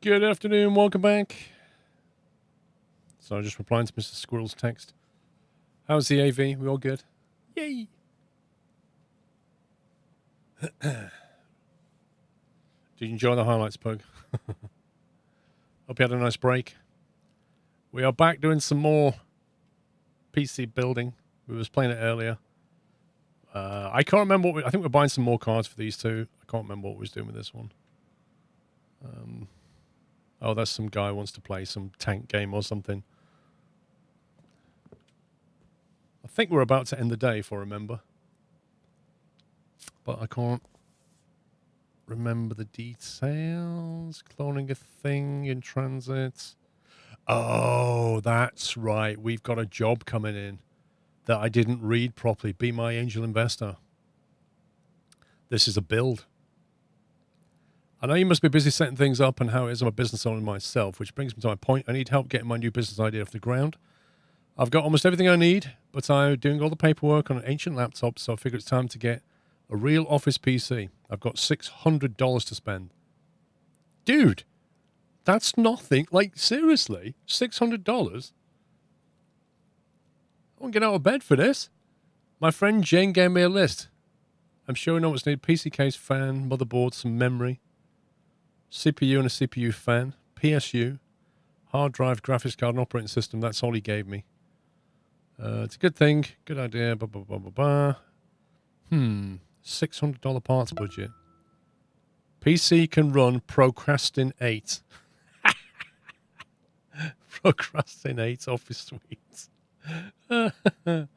Good afternoon, welcome back. So just replying to Mr. Squirrel's text. How's the AV? We all good? Yay! Did you enjoy the highlights, Pug? Hope you had a nice break. We are back doing some more PC building. We was playing it earlier. I can't remember what I think we're buying some more cards for these two. I can't remember what we was doing with this one. Oh, that's some guy who wants to play some tank game or something. I think we're about to end the day, if I remember. But I can't remember the details. Cloning a thing in transit. Oh, that's right. We've got a job coming in that I didn't read properly. Be my angel investor. This is a build. I know you must be busy setting things up and how it is I'm a business owner myself, which brings me to my point. I need help getting my new business idea off the ground. I've got almost everything I need, but I'm doing all the paperwork on an ancient laptop, so I figure it's time to get a real office PC. I've got $600 to spend. Dude, that's nothing. Like, seriously, $600? I won't get out of bed for this. My friend Jane gave me a list. I'm sure you know what's needed. PC case, fan, motherboard, some memory, CPU and a CPU fan, PSU, hard drive, graphics card, and operating system. That's all he gave me. It's a good thing. Good idea. Blah, blah, blah, blah, blah. $600 parts budget. PC can run Procrastinate. Procrastinate Office Suite.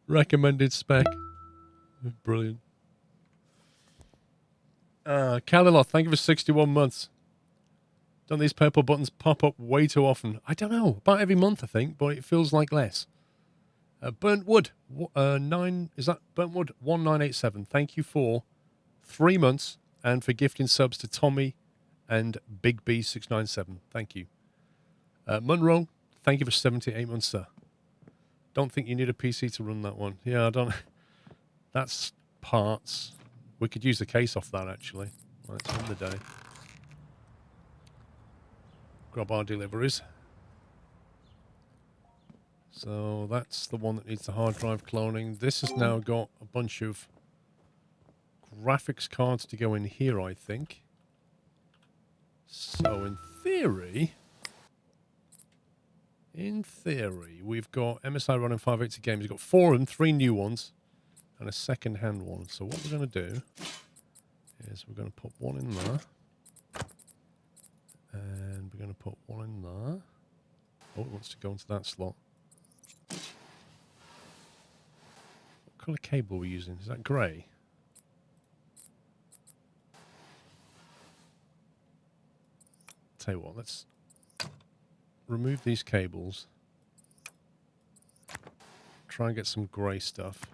Recommended spec. Brilliant. Caliloth, thank you for 61 months. Don't these purple buttons pop up way too often? I don't know. About every month, I think, but it feels like less. Burnt Wood, is that Burnt Wood 1987? Thank you for 3 months and for gifting subs to Tommy and Big B697. Thank you. Munro, thank you for 78 months, sir. Don't think you need a PC to run that one. Yeah, I don't. That's parts. We could use the case off that, actually. Let's end the day. Grab our deliveries. So that's the one that needs the hard drive cloning. This has now got a bunch of graphics cards to go in here, I think. So in theory, we've got MSI running 580 games. We've got 4 of them, 3 new ones, and a second-hand one. So what we're going to do is we're going to put one in there. And we're going to put one in there. Oh, it wants to go into that slot. What colour cable are we using? Is that grey? Tell you what, let's remove these cables. Try and get some grey stuff.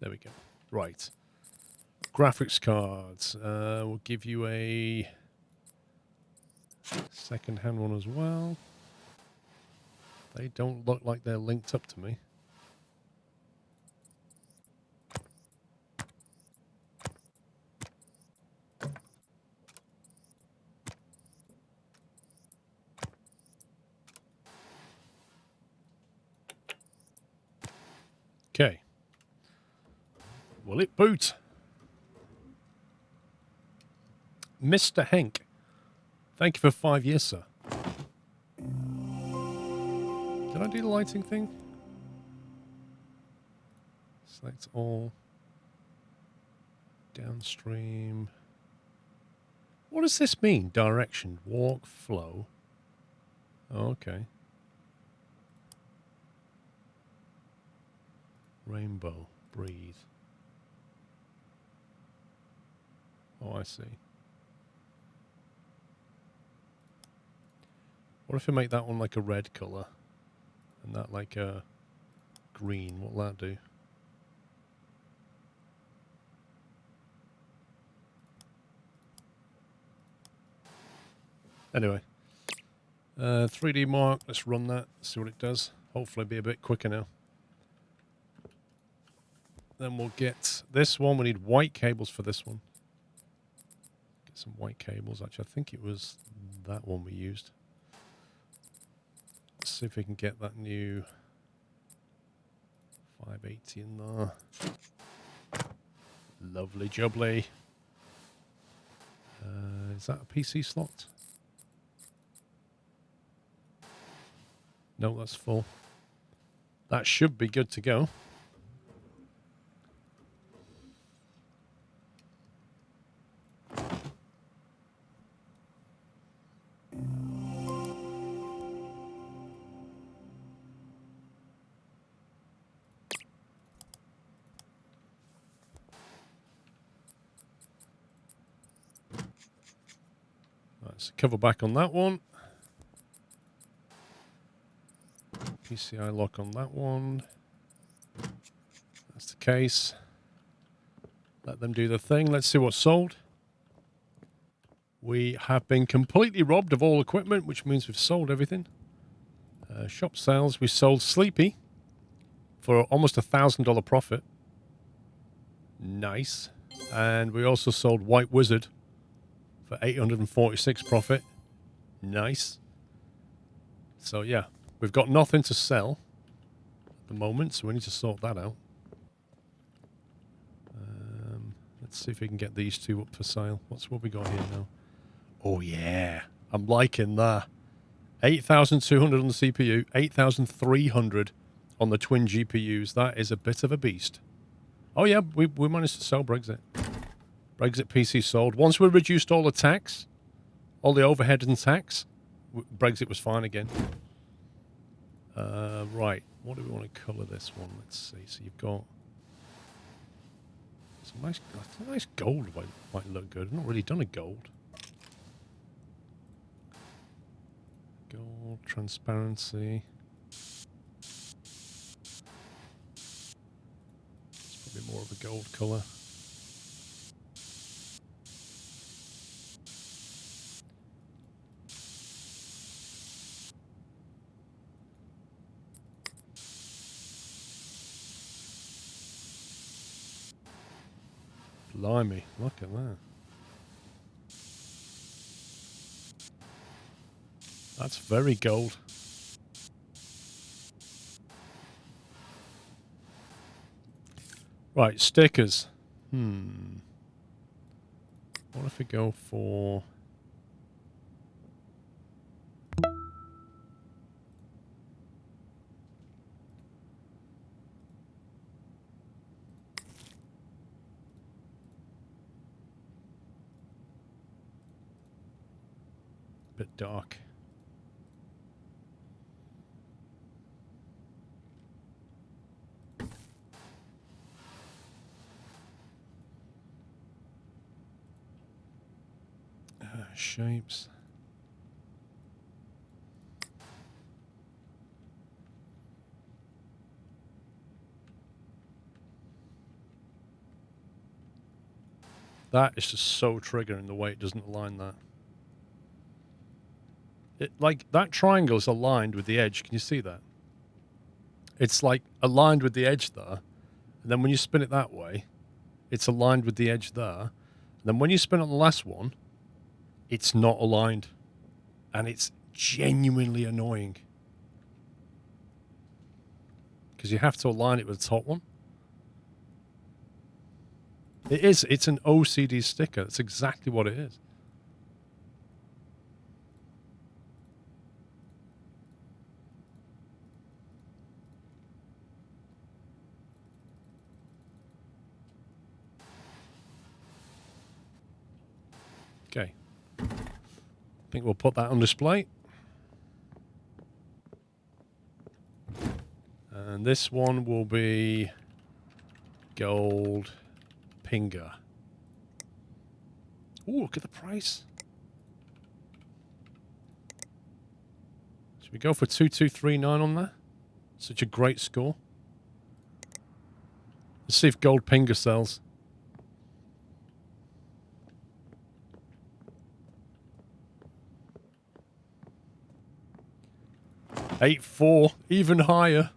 There we go. Right. Graphics cards. We'll give you a second-hand one as well. They don't look like they're linked up to me. Okay. Will it boot? Mr. Henk, thank you for 5 years, sir. Did I do the lighting thing? Select all. Downstream. What does this mean? Direction, walk, flow. Oh, okay. Rainbow, breathe. Oh, I see. What if I make that one like a red colour and that like a green? What'll that do? Anyway, 3D Mark, let's run that, see what it does. Hopefully be a bit quicker now. Then we'll get this one. We need white cables for this one. Get some white cables. Actually, I think it was that one we used. Let's see if we can get that new 580 in there. Lovely jubbly. Is that a PC slot? No, that's full. That should be good to go. Let's cover back on that one. PCI lock on that one. That's the case. Let them do the thing. Let's see what's sold. We have been completely robbed of all equipment, which means we've sold everything. Shop sales. We sold Sleepy for almost $1,000 profit. Nice. And we also sold White Wizard for 846 profit. Nice. So yeah, we've got nothing to sell at the moment, so we need to sort that out. Let's see if we can get these two up for sale. What we got here now? Oh yeah, I'm liking that. 8,200 on the CPU, 8,300 on the twin GPUs. That is a bit of a beast. Oh yeah, we managed to sell Brexit. Brexit PC sold. Once we reduced all the tax, all the overhead and tax, Brexit was fine again. Right, what do we want to colour this one? Let's see. So you've got some nice gold might look good. I've not really done a gold. Gold, transparency. It's probably more of a gold colour. Blimey, look at that. That's very gold. Right, stickers. What if we go for... bit dark. Shapes. That is just so triggering the way it doesn't align that. Like, that triangle is aligned with the edge. Can you see that? It's like aligned with the edge there. And then when you spin it that way, it's aligned with the edge there. And then when you spin on the last one, it's not aligned. And it's genuinely annoying. Because you have to align it with the top one. It is. It's an OCD sticker. That's exactly what it is. Okay. I think we'll put that on display. And this one will be gold Pinger. Ooh, look at the price. Should we go for 2239 on that? Such a great score. Let's see if gold Pinger sells. $8.4, even higher.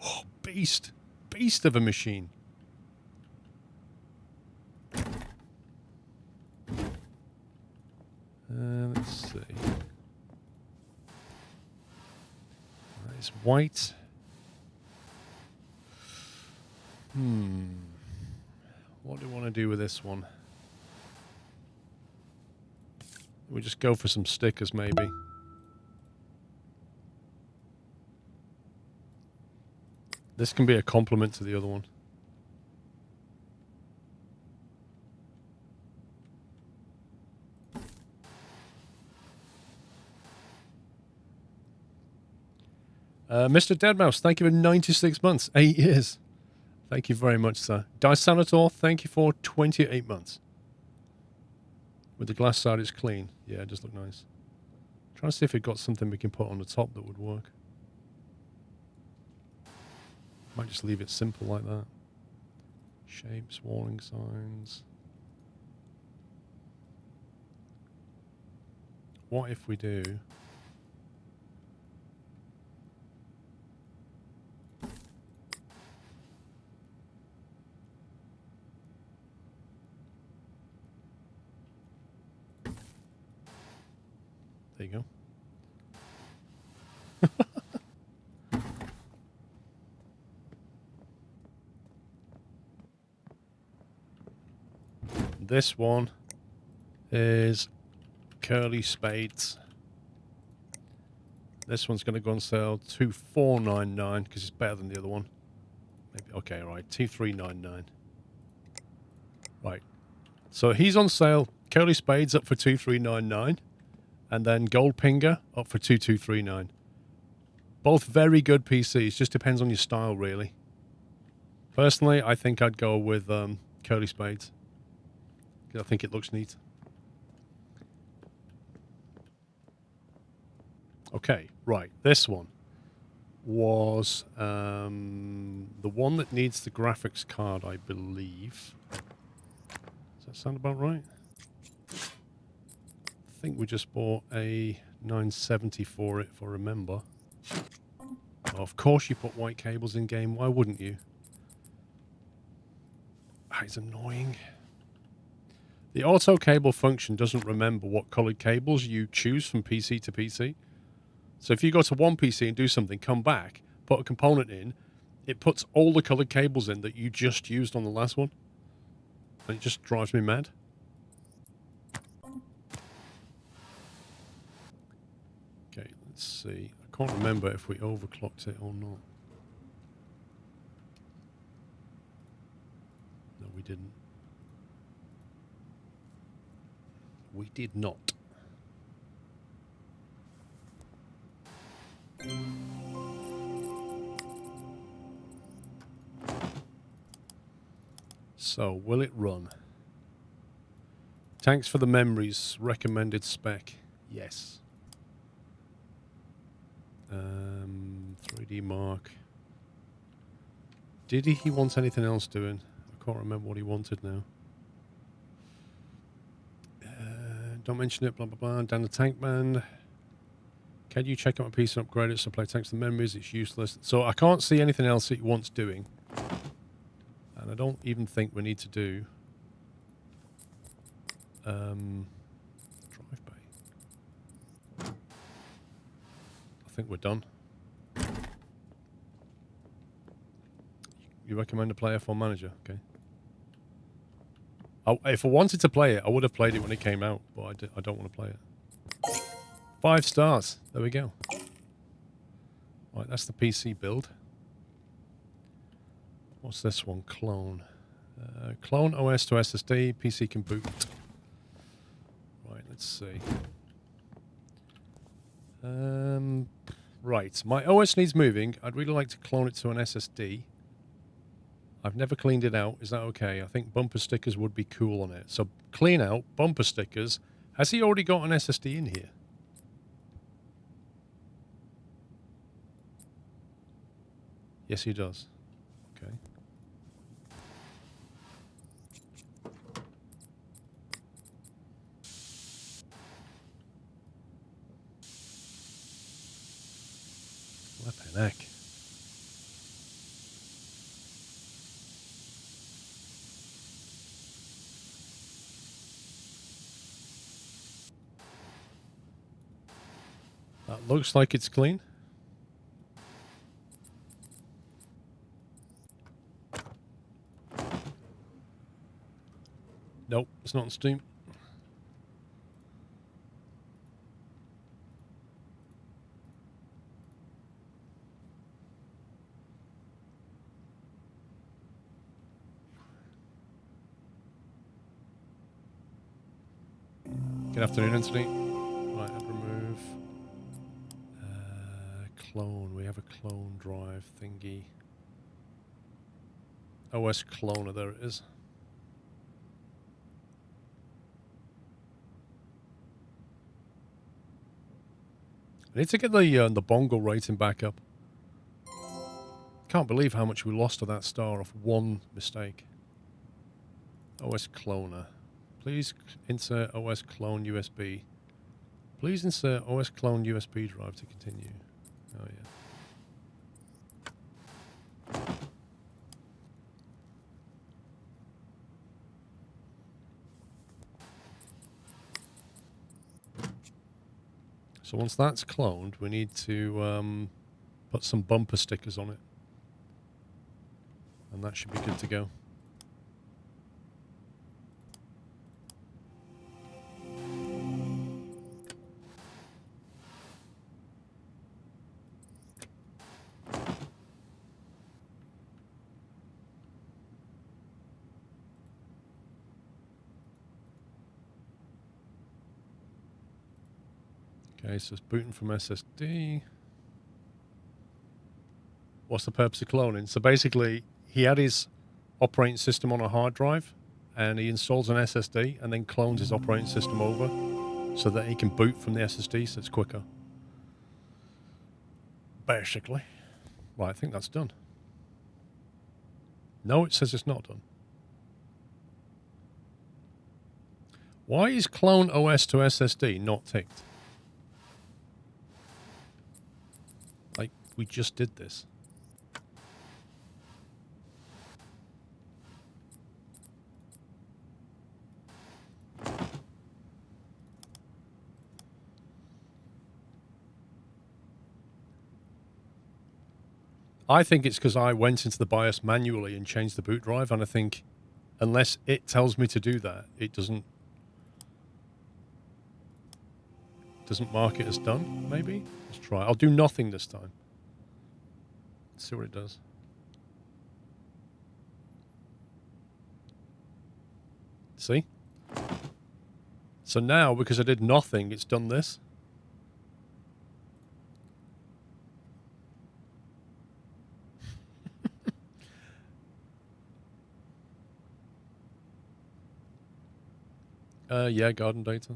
Oh, beast. Beast of a machine. It's white. What do we want to do with this one? We just go for some stickers, maybe. This can be a complement to the other one. Mr. Deadmouse, thank you for 96 months. 8 years. Thank you very much, sir. Disanator, thank you for 28 months. With the glass side, it's clean. Yeah, it does look nice. Trying to see if we've got something we can put on the top that would work. Might just leave it simple like that. Shapes, warning signs. What if we do... There you go. This one is Curly Spades. This one's going to go on sale $2,499 because it's better than the other one. Maybe, okay, all right, $2,399. Right. So he's on sale. Curly Spades up for $2,399. And then Gold Pinger up for $2,239. Both very good PCs. Just depends on your style, really. Personally, I think I'd go with Curly Spades. I think it looks neat. Okay, right. This one was the one that needs the graphics card, I believe. Does that sound about right? I think we just bought a 970 for it, if I remember. Oh, of course you put white cables in game. Why wouldn't you? It's annoying. The auto cable function doesn't remember what colored cables you choose from PC to PC. So if you go to one PC and do something, come back, put a component in, it puts all the colored cables in that you just used on the last one. And it just drives me mad. Okay, let's see. I can't remember if we overclocked it or not. No, we didn't. We did not. So, will it run? Thanks for the memories. Recommended spec. Yes. 3D Mark. Did he want anything else doing? I can't remember what he wanted now. Don't mention it, blah, blah, blah. Dan the Tank Man. Can you check out my piece and upgrade it? Supply tanks the memories. It's useless. So I can't see anything else that he wants doing. And I don't even think we need to do drive bay. I think we're done. You recommend a player for manager? Okay. If I wanted to play it, I would have played it when it came out, but I don't want to play it. 5 stars. There we go. Right, that's the PC build. What's this one? Clone. Clone OS to SSD. PC can boot. Right, let's see. Right, my OS needs moving. I'd really like to clone it to an SSD. I've never cleaned it out. Is that okay? I think bumper stickers would be cool on it. So clean out, bumper stickers. Has he already got an SSD in here? Yes, he does. Okay. Flippin' heck. That looks like it's clean. Nope, it's not on Steam. Good afternoon, Anthony. Right, I'll remove. Clone. We have a clone drive thingy. OS cloner, there it is. I need to get the bongo rating back up. Can't believe how much we lost to that star off one mistake. OS cloner. Please insert OS clone USB. Please insert OS clone USB drive to continue. Oh yeah. So once that's cloned, we need to put some bumper stickers on it. And that should be good to go. Okay, so it's booting from SSD. What's the purpose of cloning? So basically, he had his operating system on a hard drive, and he installs an SSD, and then clones his operating system over, so that he can boot from the SSD, so it's quicker. Basically. Right, I think that's done. No, it says it's not done. Why is clone OS to SSD not ticked? Like, we just did this. I think it's because I went into the BIOS manually and changed the boot drive, and I think unless it tells me to do that, it doesn't mark it as done, maybe? Let's try. I'll do nothing this time. Let's see what it does. See? So now, because I did nothing, it's done this. Yeah, garden data.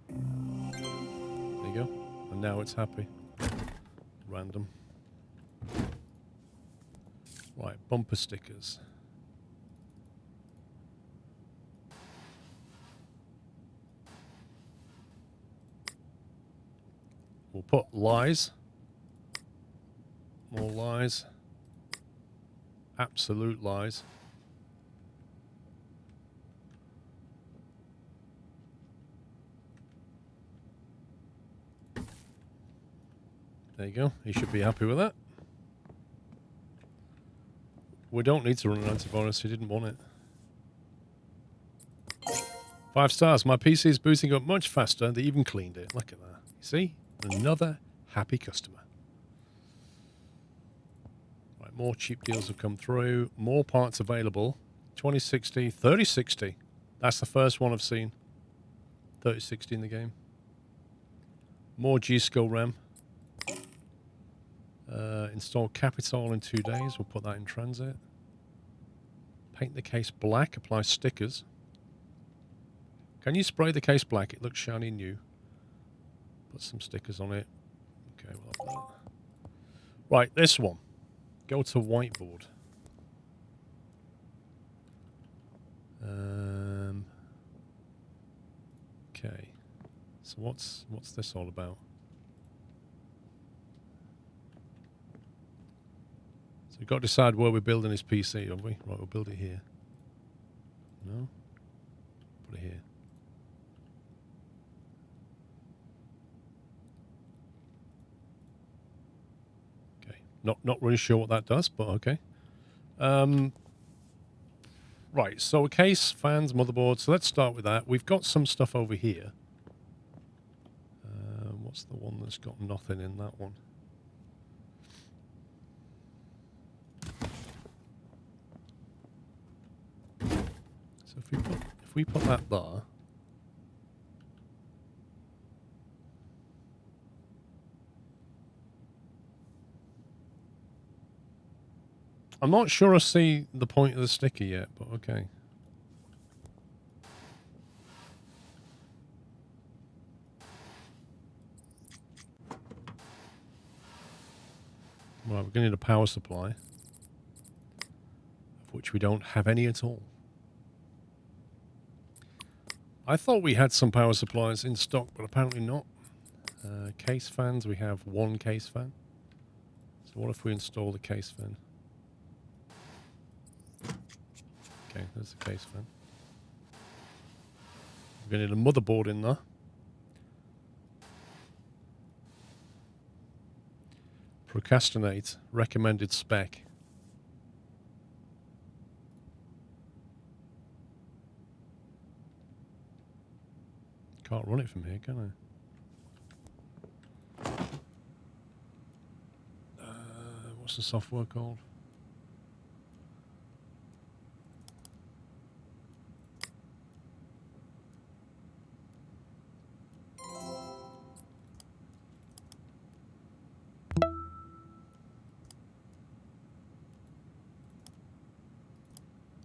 There you go. And now it's happy. Random. Right, bumper stickers. We'll put lies. More lies. Absolute lies. There you go. He should be happy with that. We don't need to run an antivirus. He didn't want it. 5 stars. My PC is booting up much faster. They even cleaned it. Look at that. You see? Another happy customer. Right, more cheap deals have come through. More parts available. 2060, 3060. That's the first one I've seen. 3060 in the game. More G-Skill RAM. Install Capitol in 2 days. We'll put that in transit. Paint the case black. Apply stickers. Can you spray the case black? It looks shiny new. Put some stickers on it. Okay, we'll have that. Right, this one. Go to whiteboard. Okay. So what's this all about? So we've got to decide where we're building this PC, have we? Right, we'll build it here. No? Put it here. Okay. Not really sure what that does, but okay. Right, so case, fans, motherboard. So let's start with that. We've got some stuff over here. What's the one that's got nothing in that one? So if we put that there. I'm not sure I see the point of the sticker yet, but okay. Right, we're going to need a power supply, of which we don't have any at all. I thought we had some power supplies in stock, but apparently not. Case fans, we have one case fan. So what if we install the case fan? Okay, there's the case fan. We're going to need a motherboard in there. Procrastinate, recommended spec. Can't run it from here, can I? What's the software called?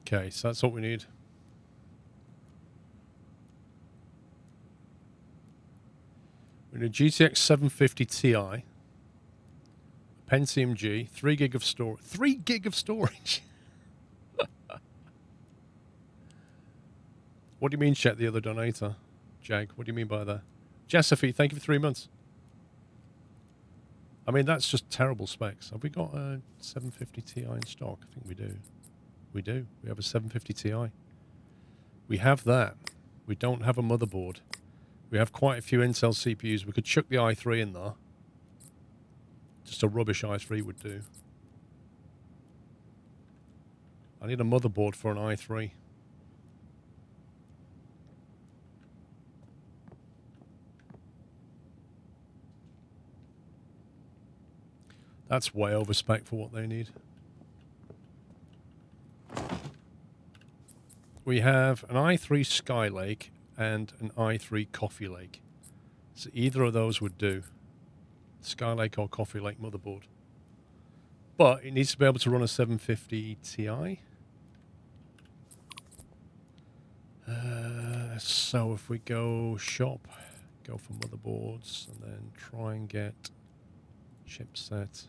Okay, so that's what we need. We need a GTX 750 Ti, Pentium G, 3 gig of storage. 3 gig of storage? What do you mean, check the other donator? Jag, what do you mean by that? Jessophy, thank you for 3 months. I mean, that's just terrible specs. Have we got a 750 Ti in stock? I think we do. We do. We have a 750 Ti. We have that. We don't have a motherboard. We have quite a few Intel CPUs. We could chuck the i3 in there. Just a rubbish i3 would do. I need a motherboard for an i3. That's way over spec for what they need. We have an i3 Skylake and an i3 Coffee Lake. So either of those would do. Skylake or Coffee Lake motherboard. But it needs to be able to run a 750 Ti. So if we go shop, go for motherboards, and then try and get chipset.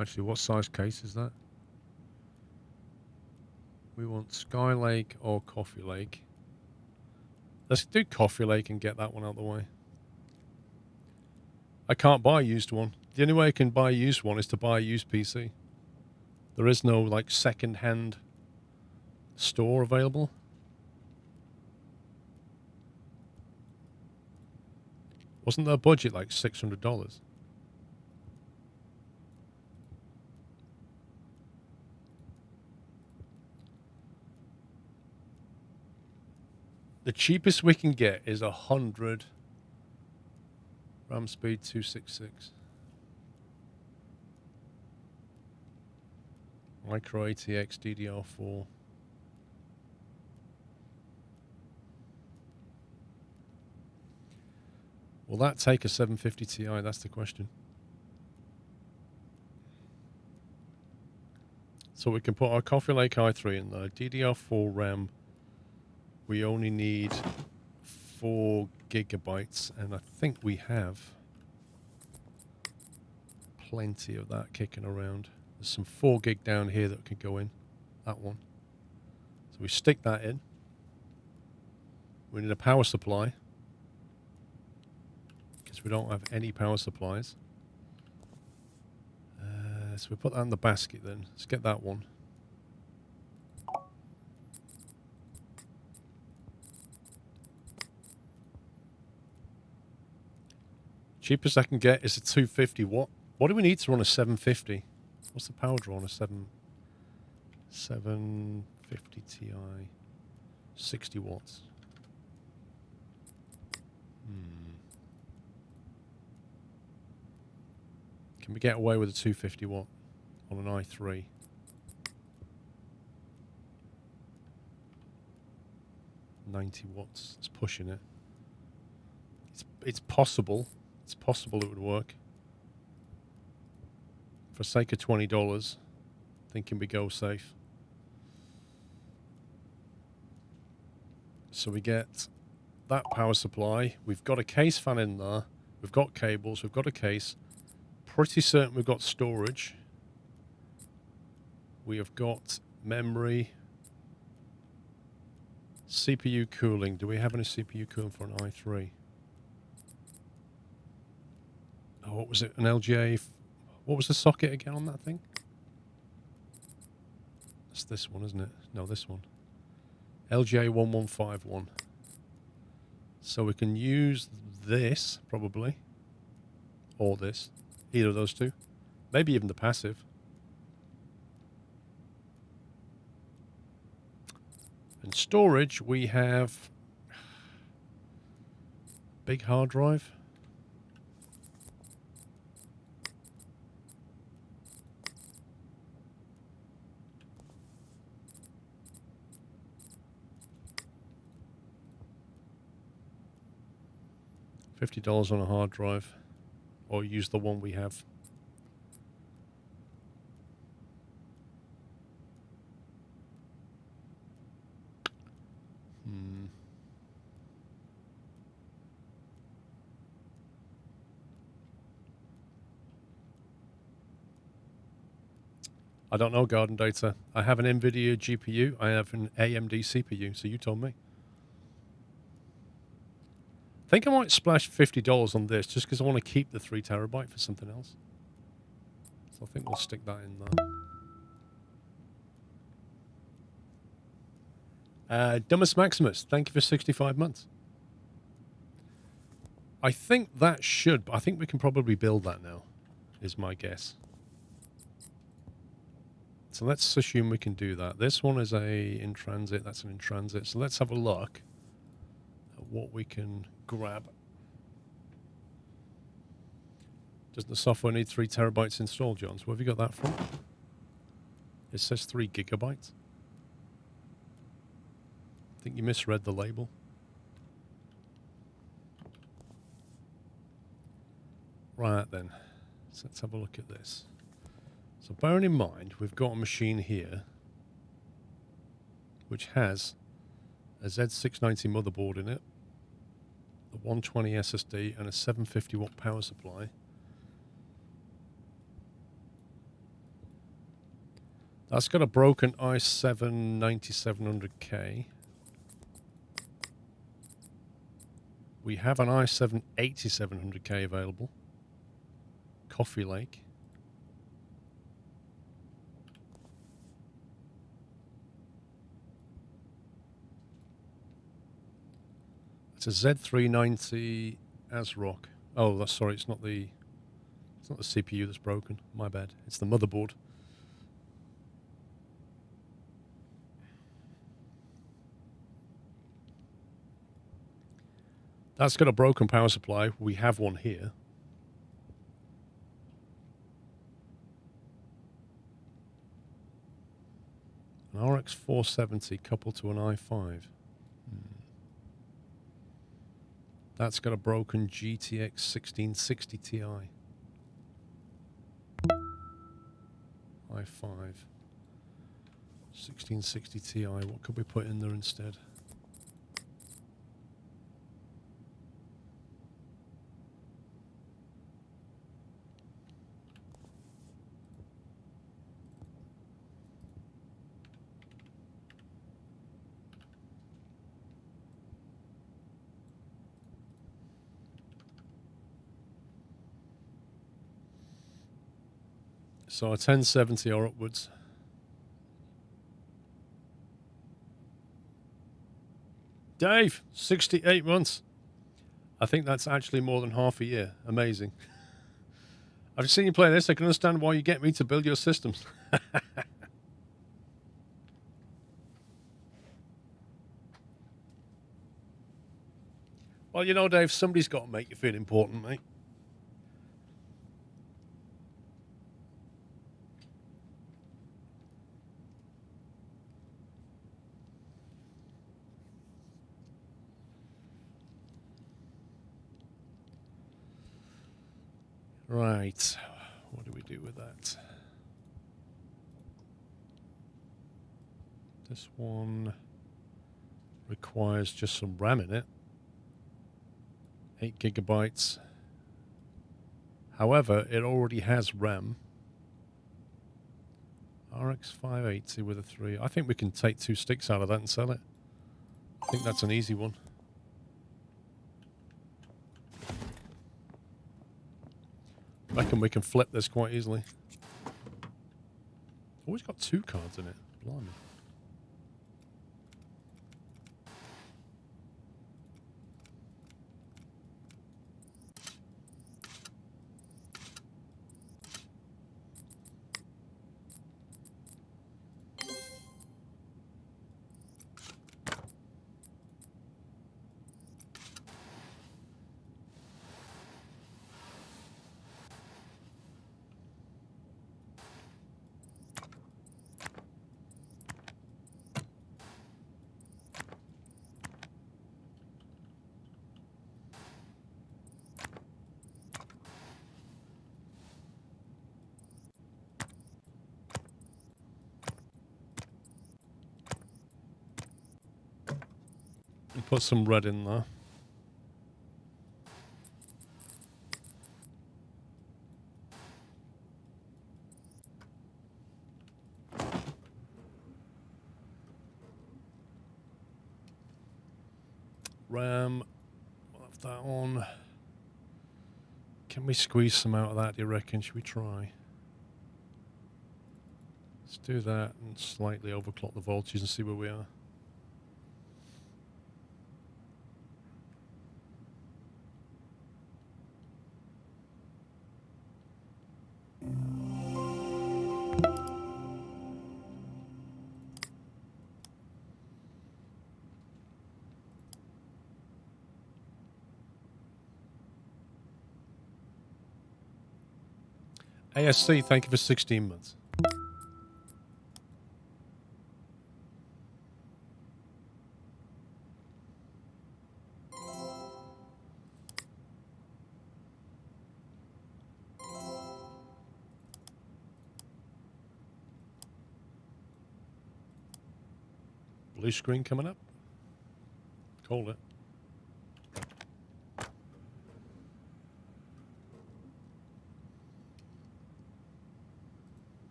Actually, what size case is that? We want Skylake or Coffee Lake. Let's do Coffee Lake and get that one out of the way. I can't buy a used one. The only way I can buy a used one is to buy a used PC. There is no, like, second-hand store available. Wasn't their budget like $600? The cheapest we can get is 100 RAM speed 266. Micro ATX DDR4. Will that take a 750 Ti? That's the question. So we can put our Coffee Lake i3 in there. DDR4 RAM. We only need 4 gigabytes, and I think we have plenty of that kicking around. There's some 4 gig down here that can go in. That one. So we stick that in. We need a power supply, because we don't have any power supplies. So we put that in the basket then. Let's get that one. Cheapest I can get is a 250 watt. What do we need to run a 750? What's the power draw on a 750 Ti? 60 watts. Can we get away with a 250 watt on an i3? $90 watts. It's pushing it. It's possible. It's possible it would work. For sake of $20, thinking we go safe. So we get that power supply. We've got a case fan in there. We've got cables. We've got a case. Pretty certain we've got storage. We have got memory. CPU cooling. Do we have any CPU cooling for an i3? Oh, what was it? An LGA. What was the socket again on that thing? It's this one, isn't it? No, this one. LGA 1151. So we can use this, probably. Or this. Either of those two. Maybe even the passive. And storage, we have big hard drive. $50 on a hard drive, or use the one we have. I don't know, Garden Data. I have an NVIDIA GPU. I have an AMD CPU, so you told me. I think I might splash $50 on this just because I want to keep the 3 terabyte for something else. So I think we'll stick that in there. Dumbest Maximus, thank you for 65 months. I think that should, I think we can probably build that now, is my guess. So let's assume we can do that. This one is a in transit, that's an in transit. So let's have a look at what we can grab. Doesn't the software need 3 terabytes installed, Johns? Where have you got that from? It says 3 gigabytes. I think you misread the label. Right then, so let's have a look at this. So bearing in mind, we've got a machine here which has a Z690 motherboard in it, a 120 SSD, and a 750 watt power supply. That's got a broken i7 9700K. We have an i7 8700K available. Coffee Lake. It's a Z390 ASRock. Oh, that's sorry. It's not the CPU that's broken. My bad. It's the motherboard. That's got a broken power supply. We have one here. An RX 470 coupled to an i5. That's got a broken GTX 1660 Ti. i5. 1660 Ti. What could we put in there instead? So a 1070 or upwards. Dave, 68 months. I think that's actually more than half a year. Amazing. I've seen you play this. I can understand why you get me to build your systems. Well, you know, Dave, somebody's got to make you feel important, mate. Right. What do we do with that? This one requires just some RAM in it. 8 gigabytes. However, it already has RAM. RX 580 with a 3. I think we can take 2 sticks out of that and sell it. I think that's an easy one. I reckon we can flip this quite easily. Always got 2 cards in it. Blimey. And put some red in there. RAM. We'll have that on. Can we squeeze some out of that, do you reckon? Should we try? Let's do that and slightly overclock the voltage and see where we are. ASC, thank you for 16 months. Blue screen coming up. Called it.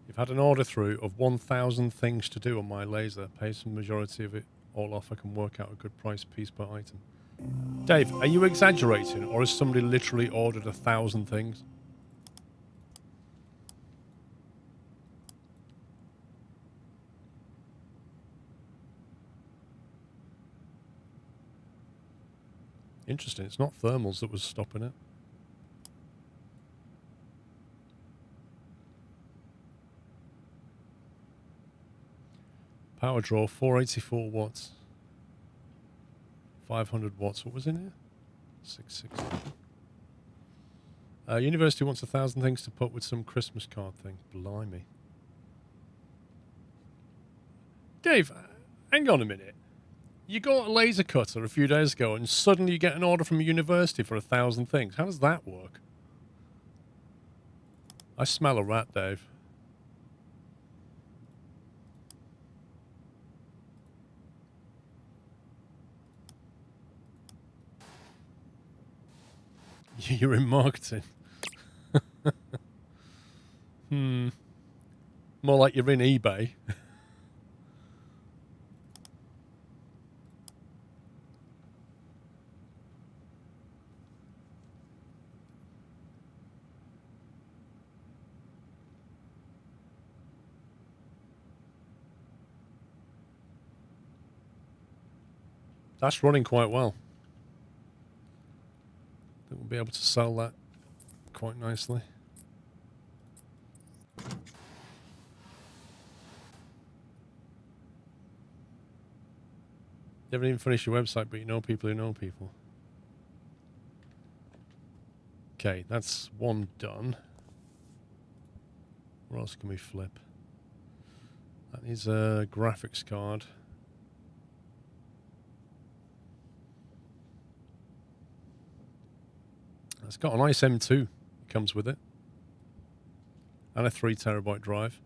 You've had an order through of 1,000 things to do on my laser. Pay some majority of it all off. I can work out a good price piece per item. Dave, are you exaggerating, or has somebody literally ordered 1,000 things? Interesting. It's not thermals that was stopping it. Power draw, 484 watts. 500 watts. What was in here? 660. University wants 1,000 things to put with some Christmas card thing. Blimey. Dave, hang on a minute. You got a laser cutter a few days ago and suddenly you get an order from a university for 1,000 things. How does that work? I smell a rat, Dave. You're in marketing. More like you're in eBay. That's running quite well. I think we'll be able to sell that quite nicely. You haven't even finished your website, but you know people who know people. Okay, that's one done. What else can we flip? That needs a graphics card. It's got an Ice M2. It comes with it. And a 3 terabyte drive.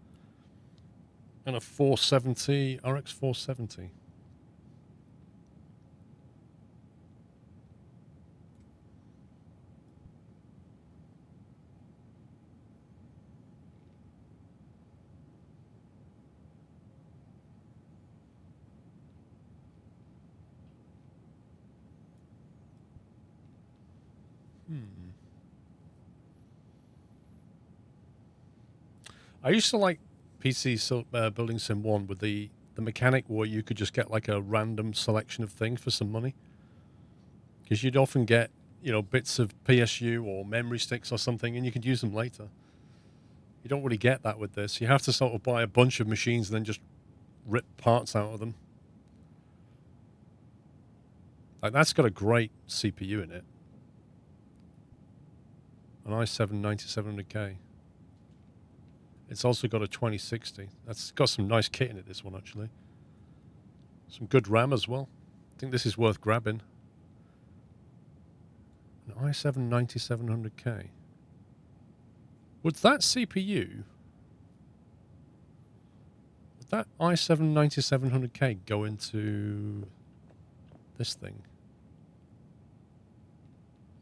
And a 470, RX 470. I used to like PC Building Sim 1 with the mechanic where you could just get like a random selection of things for some money. Because you'd often get, you know, bits of PSU or memory sticks or something, and you could use them later. You don't really get that with this. You have to sort of buy a bunch of machines and then just rip parts out of them. Like, that's got a great CPU in it. An i7 9700K. It's also got a 2060. That's got some nice kit in it, this one, actually. Some good RAM as well. I think this is worth grabbing. An i7 9700K. Would that CPU... Would that i7 9700K go into this thing?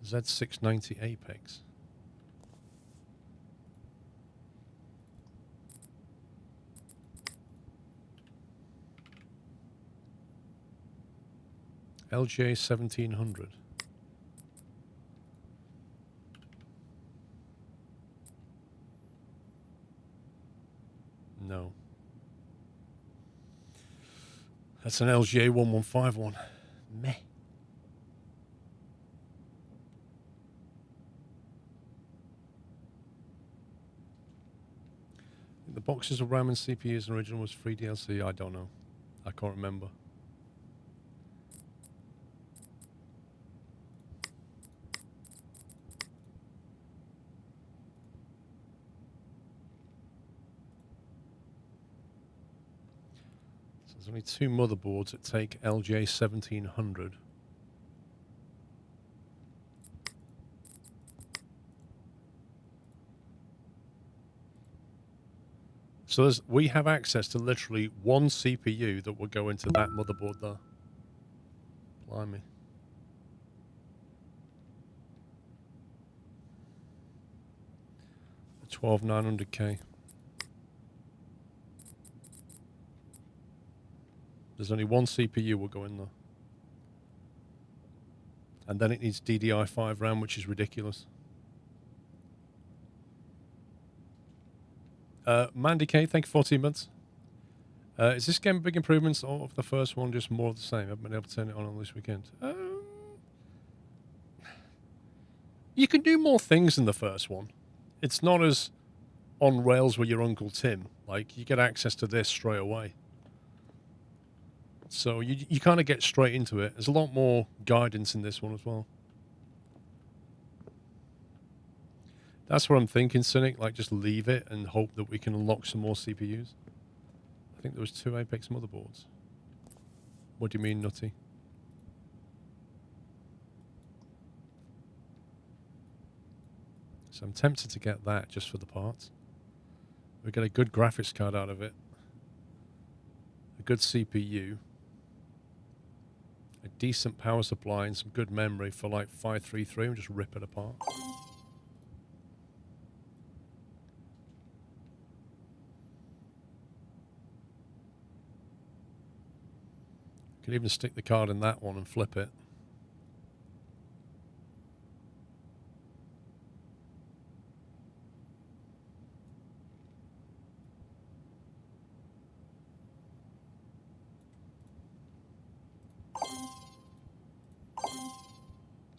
Z690 Apex. LGA 1700. No. That's an LGA 1151. Meh. The boxes of RAM and CPUs and original was free DLC. I don't know. I can't remember. So there's only 2 motherboards that take LGA 1700. So we have access to literally one CPU that will go into that motherboard there. Blimey. A 12900K. There's only one CPU will go in there. And then it needs DDI5 RAM, which is ridiculous. Mandy K, thank you for 14 months. Is this game big improvements or of the first one, just more of the same? I haven't been able to turn it on this weekend. You can do more things in the first one. It's not as on rails with your Uncle Tim. Like, you get access to this straight away. So you kind of get straight into it. There's a lot more guidance in this one as well. That's what I'm thinking, Cynic. Like, just leave it and hope that we can unlock some more CPUs. I think there was 2 Apex motherboards. What do you mean, Nutty? So I'm tempted to get that just for the parts. We get a good graphics card out of it. A good CPU. A decent power supply and some good memory for like 533 and just rip it apart. Could even stick the card in that one and flip it.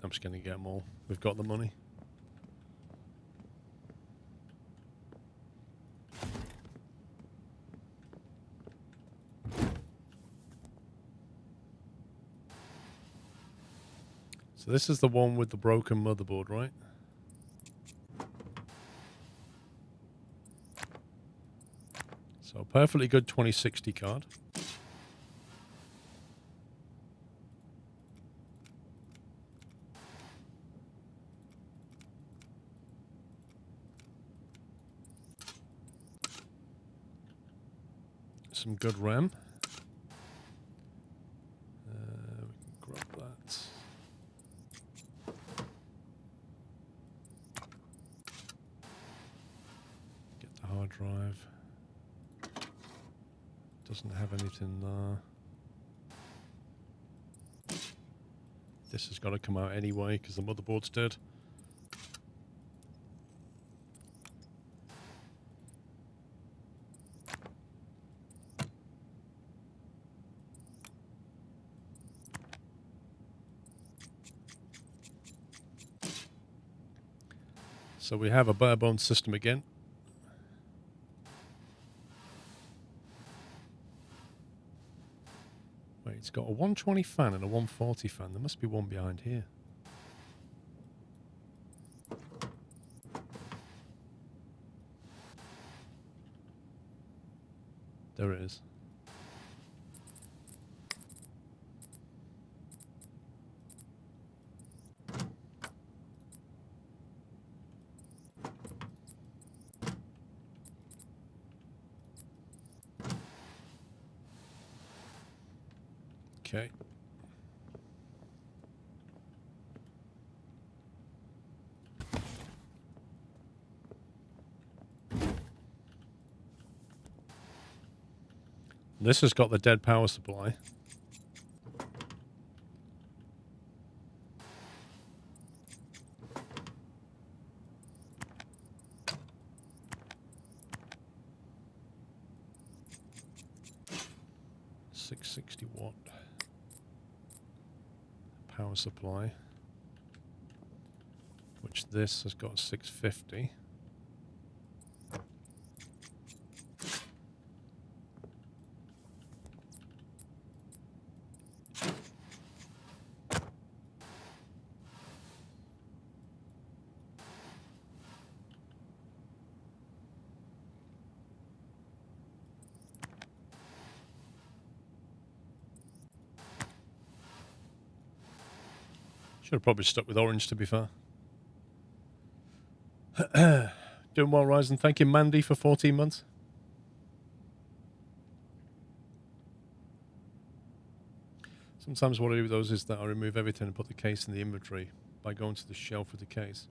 I'm just going to get them all. We've got the money. So this is the one with the broken motherboard, right? So perfectly good 2060 card. Some good RAM. We can grab that. Get the hard drive. Doesn't have anything there. This has got to come out anyway because the motherboard's dead. So we have a bare bones system again. Wait, it's got a 120 fan and a 140 fan. There must be one behind here. There it is. Okay. This has got the dead power supply. $660 power supply, which this has got 650. Should have probably stuck with orange, to be fair. Doing well, Ryzen. Thank you, Mandy, for 14 months. Sometimes what I do with those is that I remove everything and put the case in the inventory by going to the shelf with the case.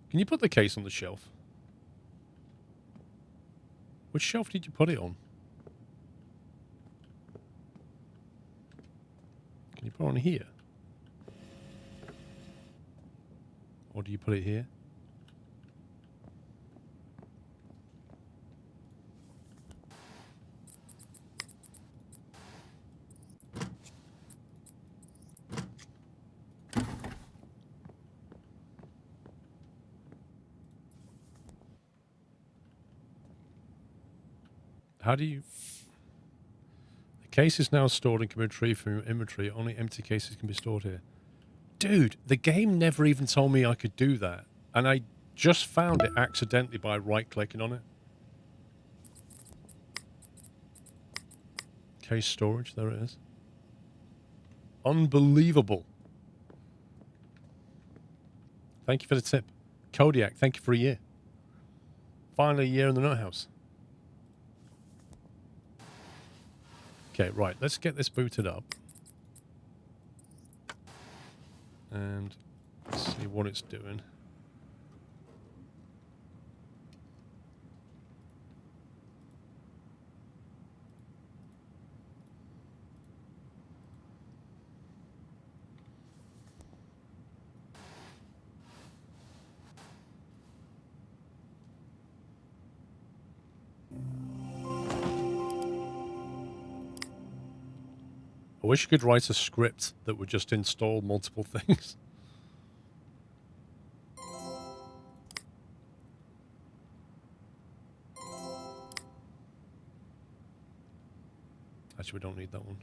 Can you put the case on the shelf? Which shelf did you put it on? Can you put it on here? Or do you put it here? How do you... The case is now stored and can be retrieved from your inventory. Only empty cases can be stored here. Dude, the game never even told me I could do that. And I just found it accidentally by right-clicking on it. Case storage, there it is. Unbelievable. Thank you for the tip. Kodiak, thank you for a year. Finally a year in the nut house. Okay, right, let's get this booted up. And see what it's doing. I wish you could write a script that would just install multiple things. Actually, we don't need that one.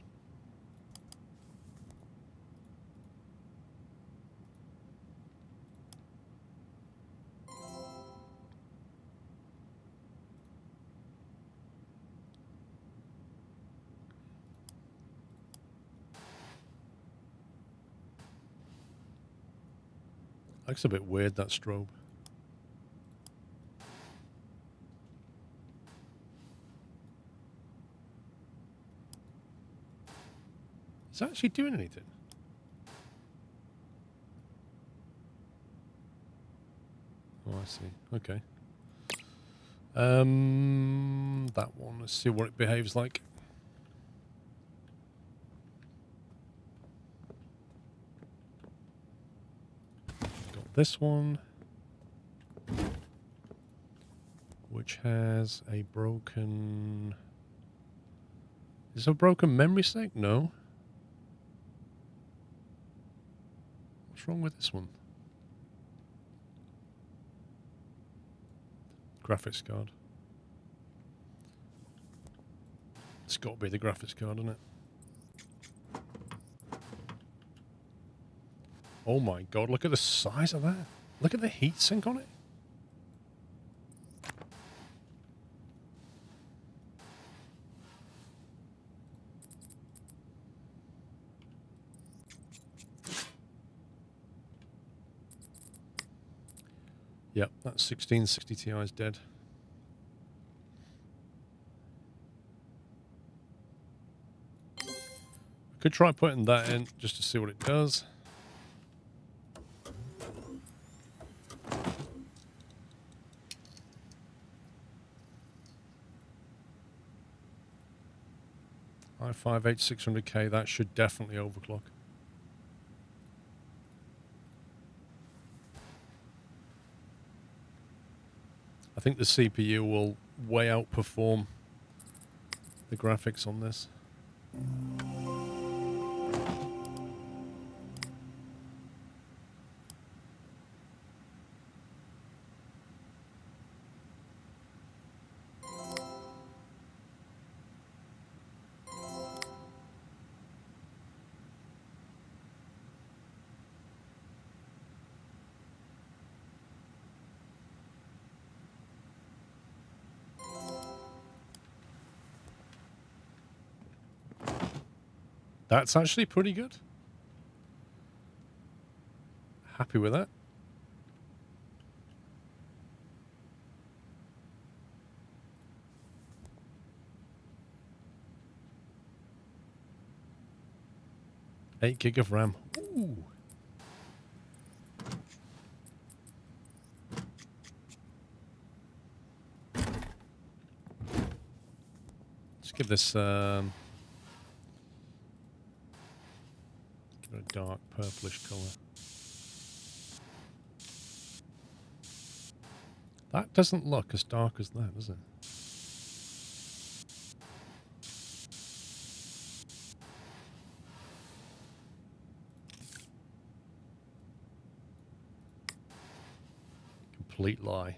Looks a bit weird, that strobe. Is it actually doing anything? Oh, I see. Okay. That one. Let's see what it behaves like. Got this one, which has a broken... Is it a broken memory stick? No. What's wrong with this one? Graphics card. It's got to be the graphics card, isn't it? Oh my god, look at the size of that. Look at the heatsink on it. Yep, that 1660 Ti is dead. Could try putting that in just to see what it does. i5-8600K, that should definitely overclock. I think the CPU will way outperform the graphics on this. That's actually pretty good. Happy with that. Eight gig of RAM. Ooh. Let's give this give it a dark purplish color. That doesn't look as dark as that, does it? Complete lie.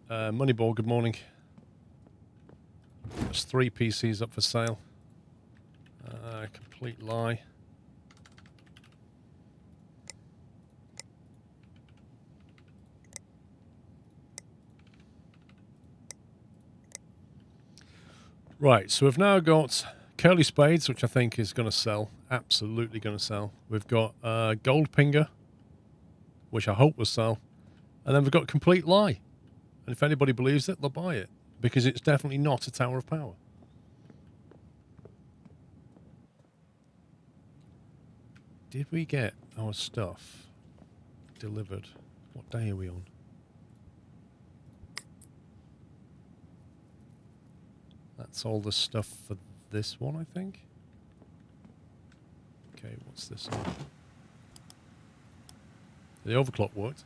Moneyball, good morning. There's 3 PCs up for sale. Complete lie. Right, so we've now got Curly Spades, which I think is going to sell. Absolutely going to sell. We've got Gold Pinger, which I hope will sell. And then we've got Complete Lie. And if anybody believes it, they'll buy it. Because it's definitely not a tower of power. Did we get our stuff delivered? What day are we on? That's all the stuff for this one, I think. Okay, what's this one? The overclock worked.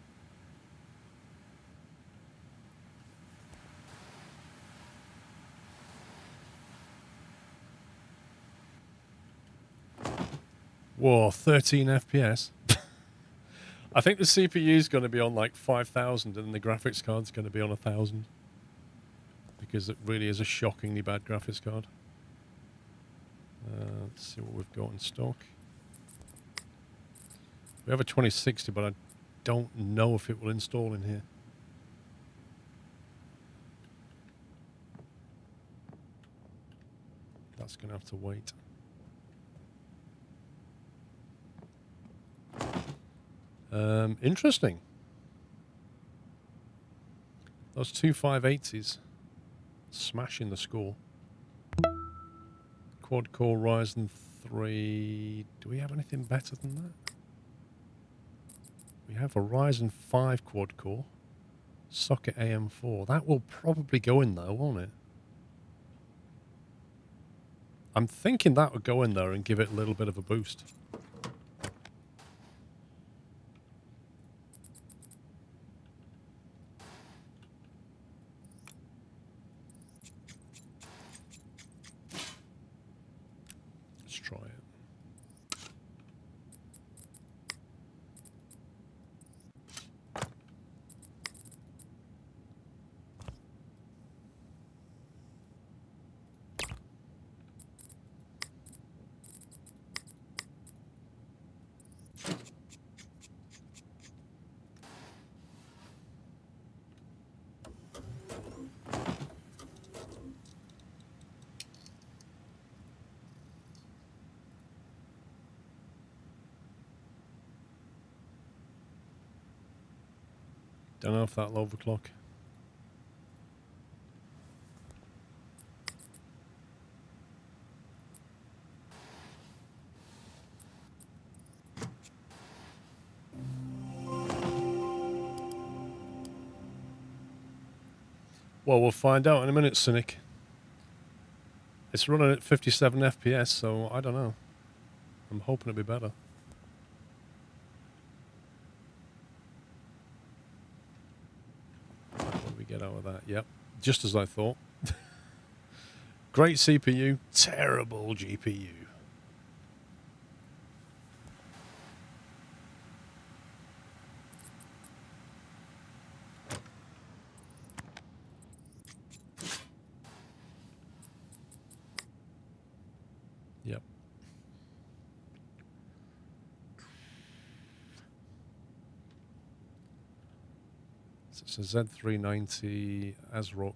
Whoa, 13 FPS. I think the CPU is going to be on like 5,000 and the graphics card's going to be on 1,000. Because it really is a shockingly bad graphics card. Let's see what we've got in stock. We have a 2060, but I don't know if it will install in here. That's going to have to wait. Interesting. Those two 580s smashing the score. Quad core Ryzen 3. Do we have anything better than that? We have a Ryzen 5 quad core. Socket AM4. That will probably go in though, won't it? I'm thinking that would go in there and give it a little bit of a boost. Let's try it. Don't know if that'll overclock. Well, we'll find out in a minute, Cynic. It's running at 57 FPS, so I don't know. I'm hoping it'll be better. What do we get out of that? Yep, just as I thought. Great CPU, terrible GPU. Yep. So it's a Z390 ASRock.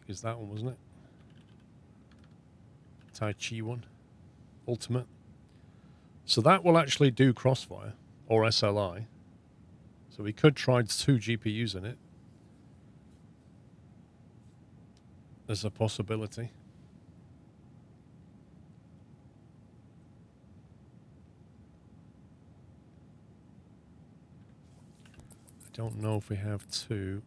Is that one, wasn't it? Tai Chi one. Ultimate. So that will actually do Crossfire or SLI. So we could try 2 GPUs in it. There's a possibility. I don't know if we have 2.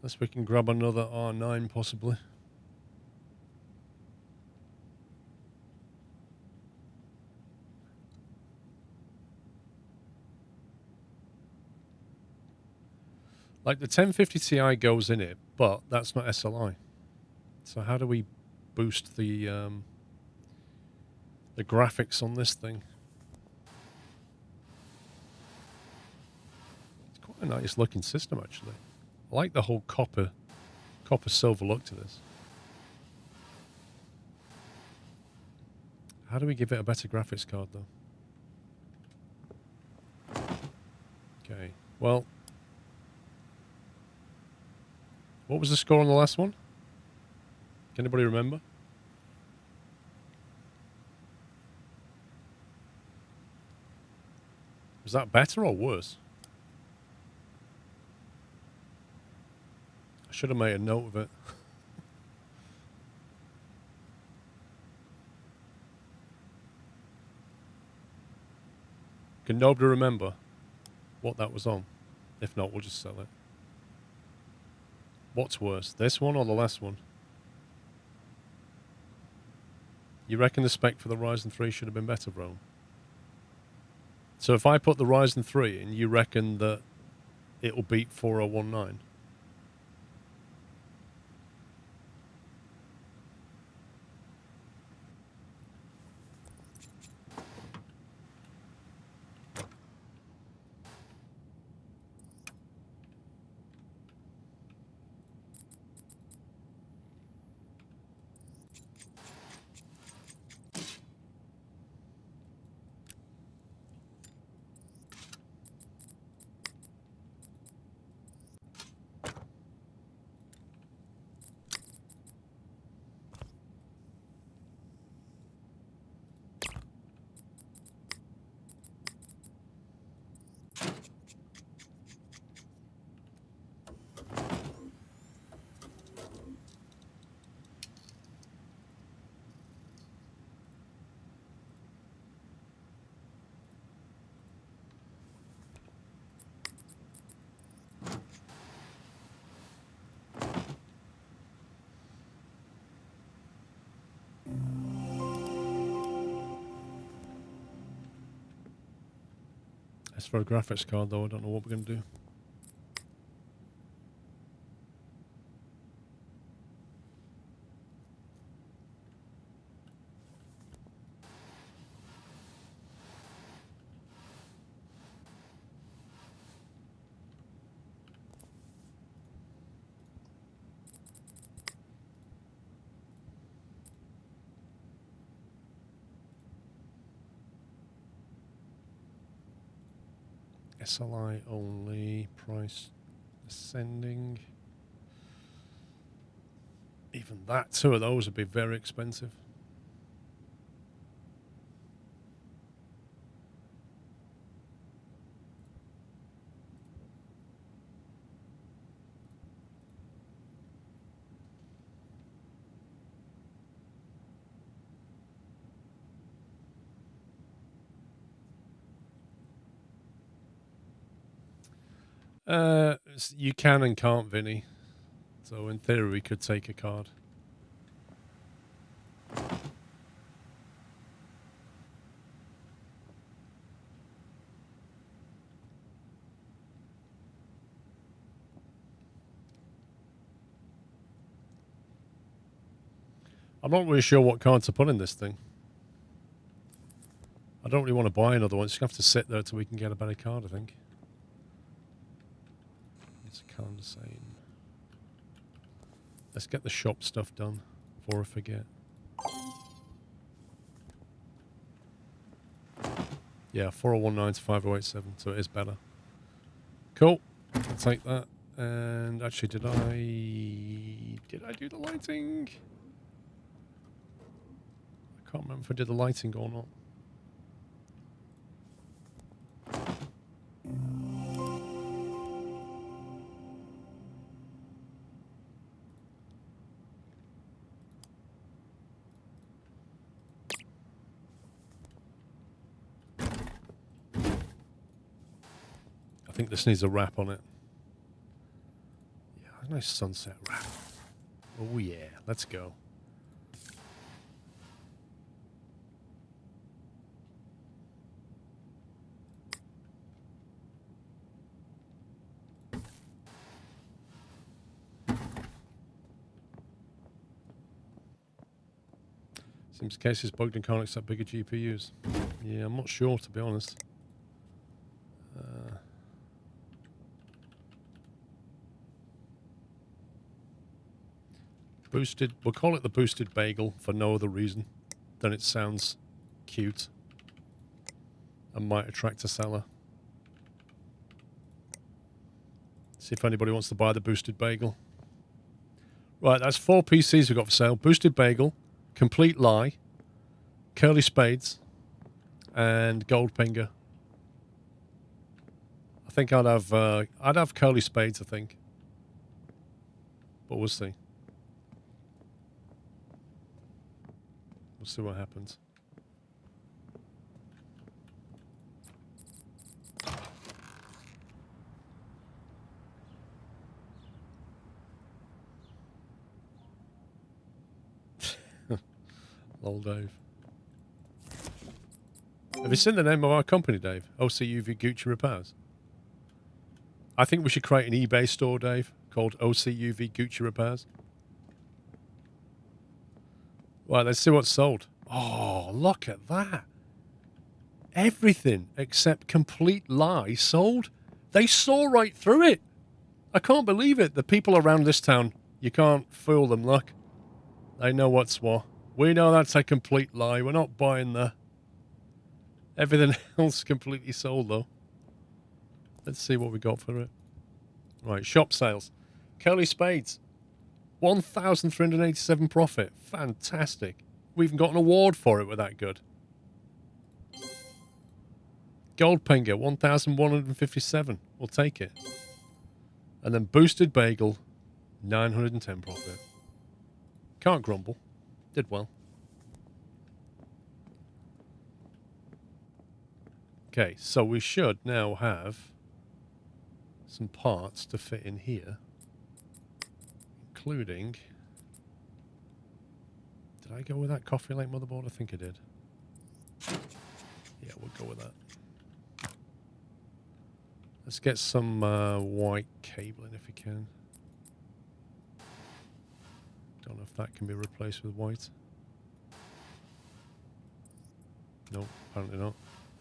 Unless we can grab another R9 possibly. Like the 1050 Ti goes in it, but that's not SLI. So how do we boost the graphics on this thing? It's quite a nice looking system actually. I like the whole copper silver look to this. How do we give it a better graphics card though? Okay, well, what was the score on the last one? Can anybody remember? Was that better or worse? I should have made a note of it. Can nobody remember what that was on? If not, we'll just sell it. What's worse, this one or the last one? You reckon the spec for the Ryzen 3 should have been better, bro? So if I put the Ryzen 3 in, you reckon that it'll beat 4019? As for a graphics card, though, I don't know what we're going to do. SLI only, price ascending. Even that, 2 of those would be very expensive. You can and can't, Vinny. So in theory, we could take a card. I'm not really sure what card to put in this thing. I don't really want to buy another one. It's going to have to sit there till we can get a better card, I think. It's kind of insane. Let's get the shop stuff done before I forget. Yeah, 4019 to 5087, so it is better. Cool. I'll take that. And actually, did I do the lighting? I can't remember if I did the lighting or not. I think this needs a wrap on it. Yeah, a nice sunset wrap. Oh yeah, let's go. Seems case is bugged and can't accept bigger GPUs. Yeah, I'm not sure, to be honest. Boosted, we'll call it the boosted bagel for no other reason than it sounds cute and might attract a seller. See if anybody wants to buy the boosted bagel. Right, that's 4 PCs we've got for sale. Boosted bagel, complete lie, curly spades, and gold pinger. I think I'd have curly spades, I think. But we'll see. We'll see what happens. Lol, Dave. Have you seen the name of our company, Dave? OCUV Gucci Repairs. I think we should create an eBay store, Dave, called OCUV Gucci Repairs. Right, let's see what's sold. Oh, look at that. Everything except Complete Lie sold. They saw right through it. I can't believe it. The people around this town, you can't fool them, look. They know what's what. We know that's a complete lie. We're not buying that. Everything else completely sold, though. Let's see what we got for it. Right, shop sales. Curly Spades. 1,387 profit. Fantastic. We even got an award for it. We're that good. Gold Pinger, 1,157. We'll take it. And then Boosted Bagel, 910 profit. Can't grumble. Did well. Okay, so we should now have some parts to fit in here, including... Did I go with that Coffee Lake motherboard? I think I did. Yeah, we'll go with that. Let's get some white cabling if we can. Don't know if that can be replaced with white. No, apparently not.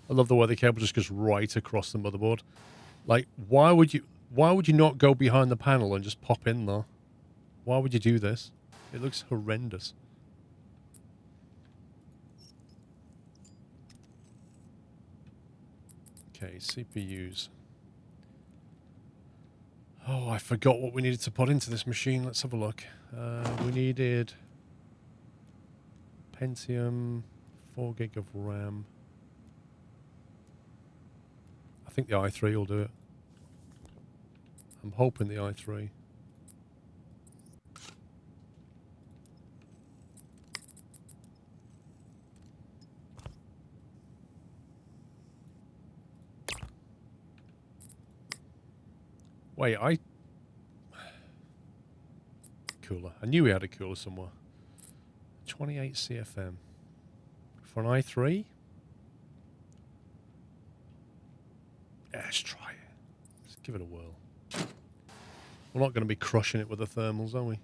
I love the way the cable just goes right across the motherboard. Like, why would you not go behind the panel and just pop in there? Why would you do this? It looks horrendous. Okay, CPUs. Oh, I forgot what we needed to put into this machine. Let's have a look. We needed Pentium, 4 gig of RAM. I think the i3 will do it. I'm hoping the i3. Wait, cooler. I knew we had a cooler somewhere. 28 CFM. For an i3? Yeah, let's try it. Let's give it a whirl. We're not going to be crushing it with the thermals, are we?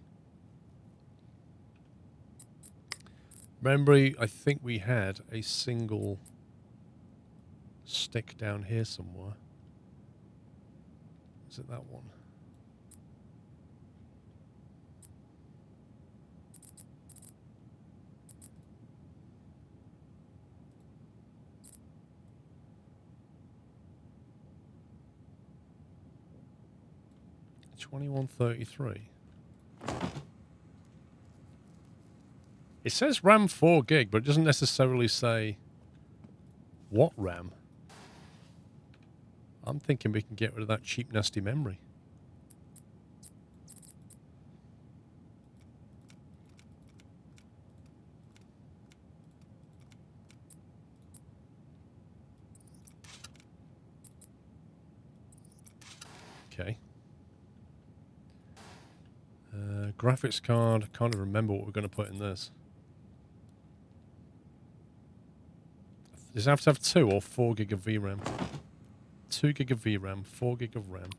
Remember, I think we had a single stick down here somewhere. Is it that one? $21.33. It says RAM 4 gig, but it doesn't necessarily say what RAM. I'm thinking we can get rid of that cheap, nasty memory. Okay. Graphics card. I can't even remember what we're going to put in this. Does it have to have 2 or 4 gig of VRAM? 2 gig of VRAM, 4 gig of RAM.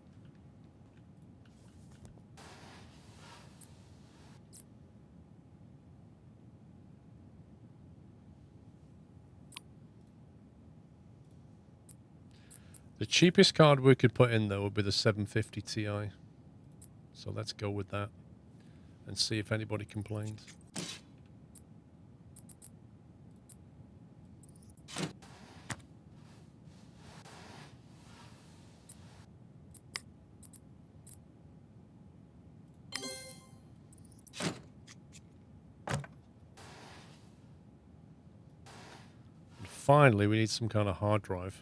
The cheapest card we could put in, though, would be the 750 Ti. So let's go with that and see if anybody complains. And finally, we need some kind of hard drive.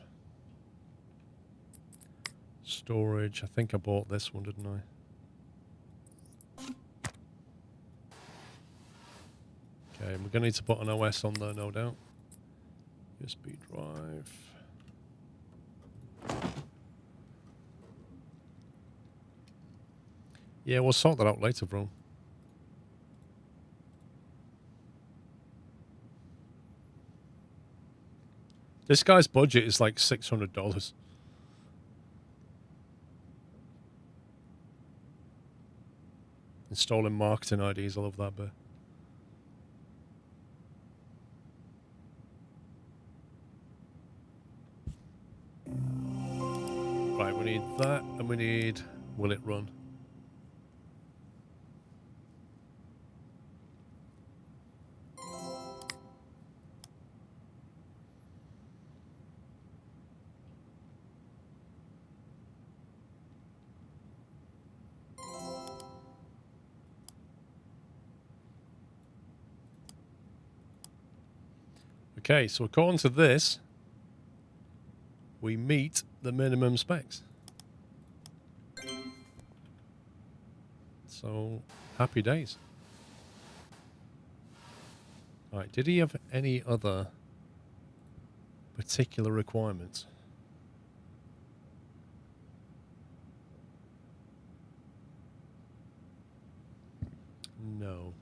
Storage. I think I bought this one, didn't I? Okay, we're going to need to put an OS on there, no doubt. USB drive. Yeah, we'll sort that out later, bro. This guy's budget is like $600. Installing marketing IDs, I love that bit. Right, we need that, and we need will it run? Okay, so according to this, we meet the minimum specs. So, happy days. Right, did he have any other particular requirements? No.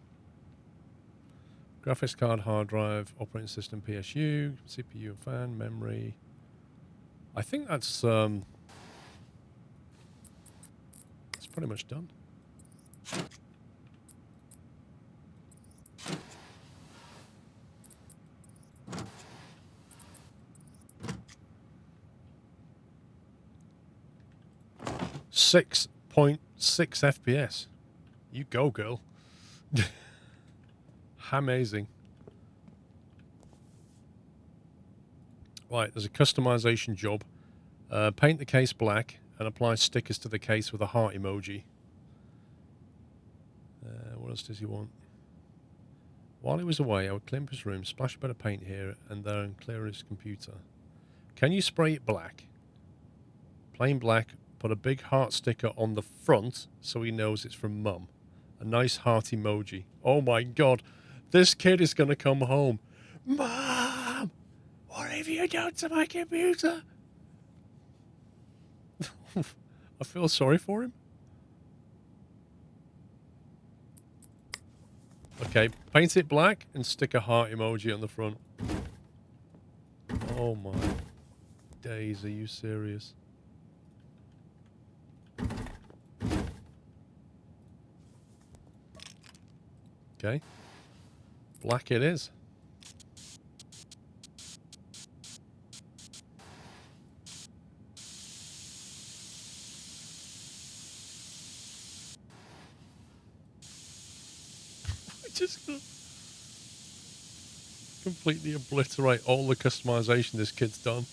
Graphics card, hard drive, operating system, PSU, CPU and fan, memory. I think that's pretty much done. .6 FPS. You go, girl. Amazing. Right, there's a customization job. Paint the case black and apply stickers to the case with a heart emoji. What else does he want? While he was away, I would clean up his room, splash a bit of paint here and there and clear his computer. Can you spray it black? Plain black, put a big heart sticker on the front so he knows it's from Mum. A nice heart emoji. Oh my god, this kid is going to come home. Mom, what have you done to my computer? I feel sorry for him. Okay, paint it black and stick a heart emoji on the front. Oh my days, are you serious? Okay, black it is. Just completely obliterate all the customization this kid's done.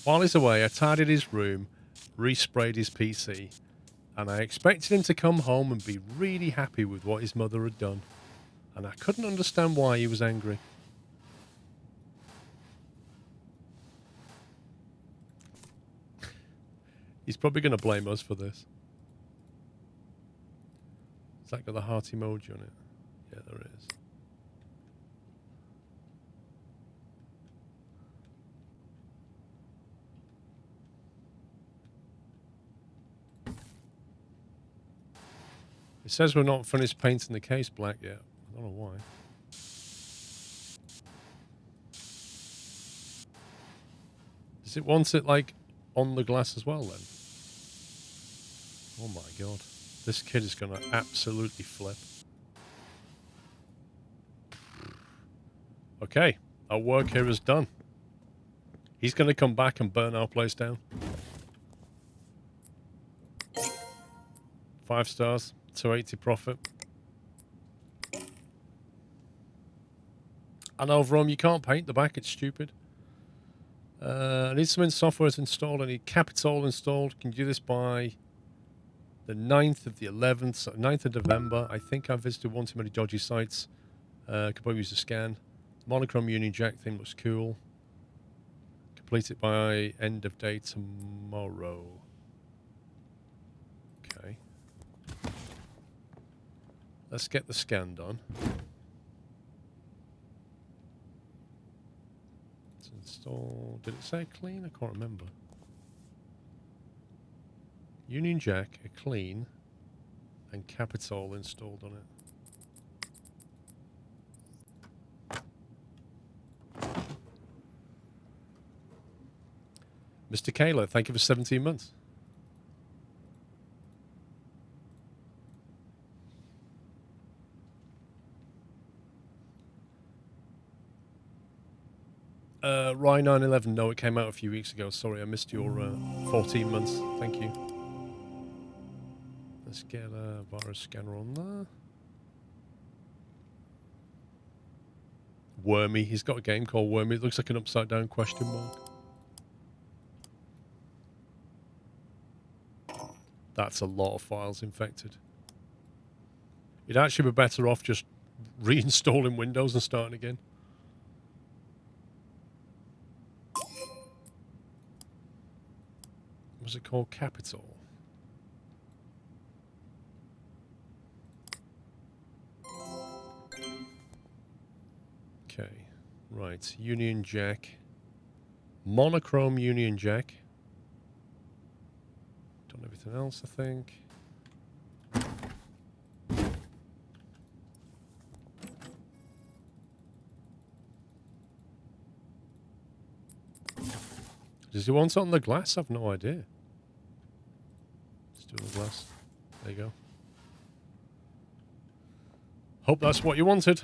While he's away, I tidied his room, resprayed his PC, and I expected him to come home and be really happy with what his mother had done. And I couldn't understand why he was angry. He's probably going to blame us for this. Has that got the heart emoji on it? Yeah, there is. It says we're not finished painting the case black yet. I don't know why. Does it want it, like, on the glass as well, then? Oh my god. This kid is going to absolutely flip. Okay, our work here is done. He's going to come back and burn our place down. 5 stars, 280 profit. And over you can't paint the back, it's stupid. I need some software installed. I need Capitol installed. Can you do this by the 9th of the 11th, so 9th of November? I think I visited one too many dodgy sites. Could probably use a scan. Monochrome Union Jack thing looks cool. Complete it by end of day tomorrow. Okay. Let's get the scan done. Let's install. Did it say clean? I can't remember. Union Jack, a clean, and Capitol installed on it. Mr. Kayla, thank you for 17 months. Rye 911, no, it came out a few weeks ago. Sorry, I missed your 14 months. Thank you. Let's get a virus scanner on there. Wormy, he's got a game called Wormy. It looks like an upside down question mark. That's a lot of files infected. You'd actually be better off just reinstalling Windows and starting again. Was it called Capital? Okay, right. Union Jack. Monochrome Union Jack. Done everything else, I think. Does he want it on the glass? I've no idea. Let's do the glass. There you go. Hope that's what you wanted.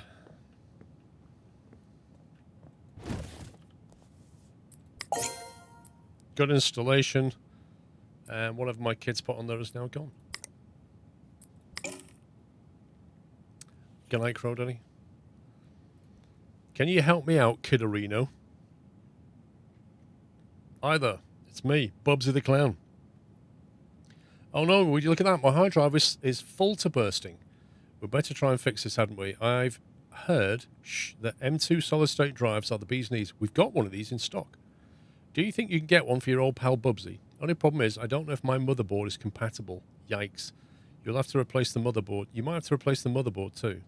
Good installation. And whatever my kids put on there is now gone. Good night, Crow Daddy. Can you help me out, Kidderino? Either. It's me, Bubsy the Clown. Oh no, would you look at that? My hard drive is full to bursting. We'd better try and fix this, hadn't we? I've heard that M2 solid-state drives are the bee's knees. We've got one of these in stock. Do you think you can get one for your old pal Bubsy? Only problem is, I don't know if my motherboard is compatible. Yikes. You'll have to replace the motherboard. You might have to replace the motherboard too.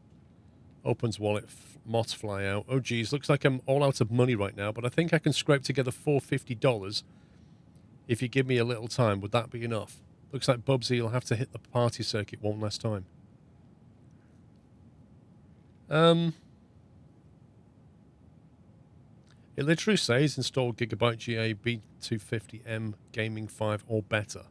Opens wallet, moths fly out. Oh geez, looks like I'm all out of money right now, but I think I can scrape together $450 if you give me a little time. Would that be enough? Looks like Bubsy will have to hit the party circuit one last time. It literally says install Gigabyte GA B250M Gaming 5 or better.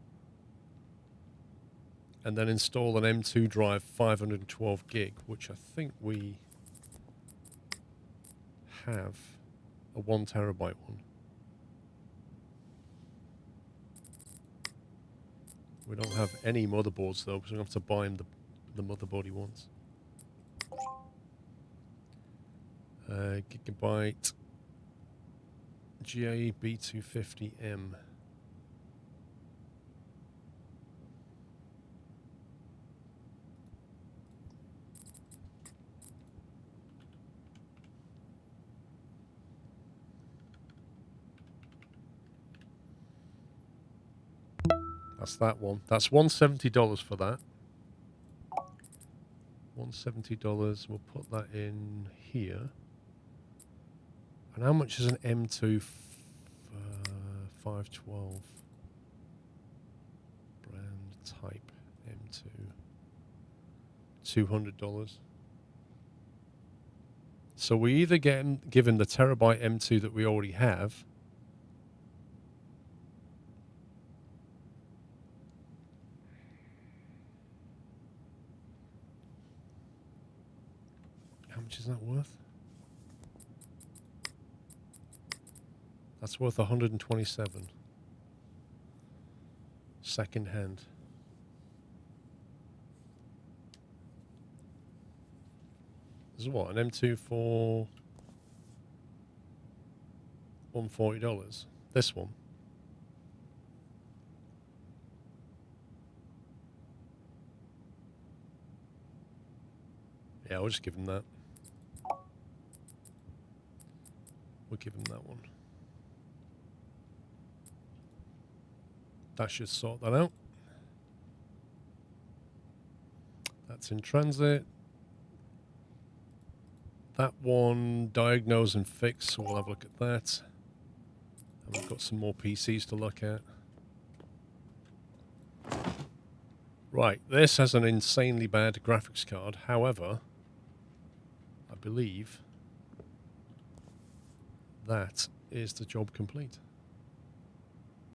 And then install an M2 drive 512 gig, which I think we have a 1 terabyte one. We don't have any motherboards though, because we have to buy him the motherboard he wants. Gigabyte GA B250M. That's that one. That's $170 for that. $170. We'll put that in here. And how much is an M2 512 brand type M2? $200. So we either get given the terabyte M2 that we already have, how much is that worth? That's worth 127. Second hand. This is what, an M2 for $140. This one. Yeah, I'll just give him that. We'll give him that one. That should sort that out. That's in transit. That one, diagnose and fix, so we'll have a look at that. And we've got some more PCs to look at. Right, this has an insanely bad graphics card. However, I believe that is the job complete.